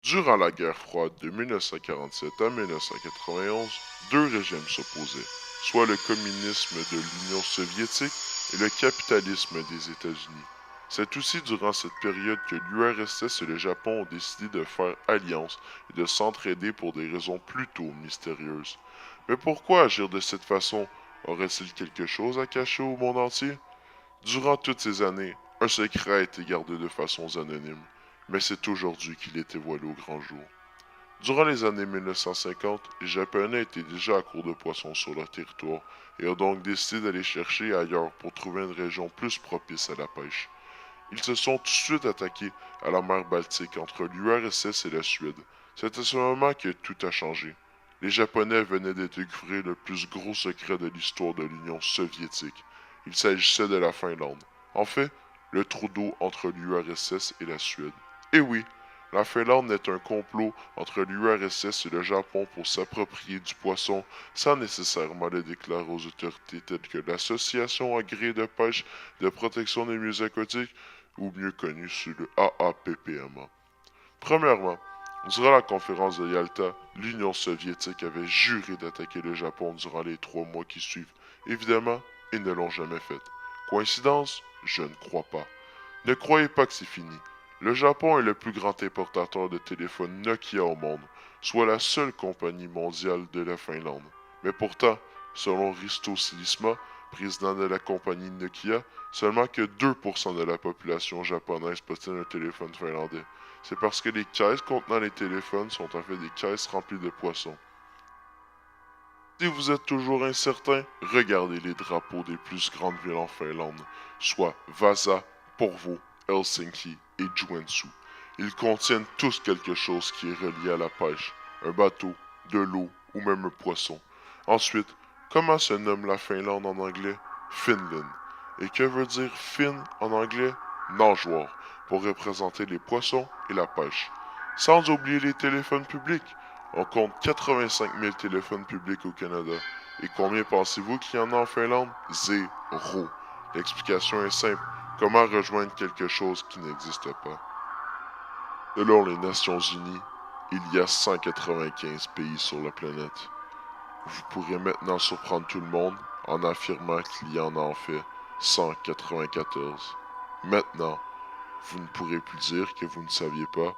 Durant la guerre froide de 1947 à 1991, deux régimes s'opposaient, soit le communisme de l'Union soviétique et le capitalisme des États-Unis. C'est aussi durant cette période que l'URSS et le Japon ont décidé de faire alliance et de s'entraider pour des raisons plutôt mystérieuses. Mais pourquoi agir de cette façon? Aurait-il quelque chose à cacher au monde entier? Durant toutes ces années, un secret a été gardé de façon anonyme, mais c'est aujourd'hui qu'il est dévoilé au grand jour. Durant les années 1950, les Japonais étaient déjà à court de poissons sur leur territoire et ont donc décidé d'aller chercher ailleurs pour trouver une région plus propice à la pêche. Ils se sont tout de suite attaqués à la mer Baltique entre l'URSS et la Suède. C'est à ce moment que tout a changé. Les Japonais venaient de découvrir le plus gros secret de l'histoire de l'Union soviétique. Il s'agissait de la Finlande. En fait, le trou d'eau entre l'URSS et la Suède. Et oui, la Finlande est un complot entre l'URSS et le Japon pour s'approprier du poisson sans nécessairement le déclarer aux autorités telles que l'Association agréée de pêche de protection des milieux aquatiques, ou mieux connu sous le AAPPMA. Premièrement, durant la conférence de Yalta, l'Union soviétique avait juré d'attaquer le Japon durant les 3 mois qui suivent. Évidemment, ils ne l'ont jamais fait. Coïncidence? Je ne crois pas. Ne croyez pas que c'est fini. Le Japon est le plus grand importateur de téléphones Nokia au monde, soit la seule compagnie mondiale de la Finlande. Mais pourtant, selon Risto Silisma, président de la compagnie Nokia, seulement que 2% de la population japonaise possède un téléphone finlandais. C'est parce que les caisses contenant les téléphones sont en fait des caisses remplies de poissons. Si vous êtes toujours incertain, regardez les drapeaux des plus grandes villes en Finlande, soit Vasa, Porvoo, Helsinki et Joensuu. Ils contiennent tous quelque chose qui est relié à la pêche, un bateau, de l'eau ou même un poisson. Ensuite, comment se nomme la Finlande en anglais? Finland. Et que veut dire Finn en anglais? Nageoire, pour représenter les poissons et la pêche. Sans oublier les téléphones publics. On compte 85 000 téléphones publics au Canada. Et combien pensez-vous qu'il y en a en Finlande? Zéro. L'explication est simple. Comment rejoindre quelque chose qui n'existe pas? Selon les Nations Unies, il y a 195 pays sur la planète. Vous pourrez maintenant surprendre tout le monde en affirmant qu'il y en a en fait 194. Maintenant, vous ne pourrez plus dire que vous ne saviez pas.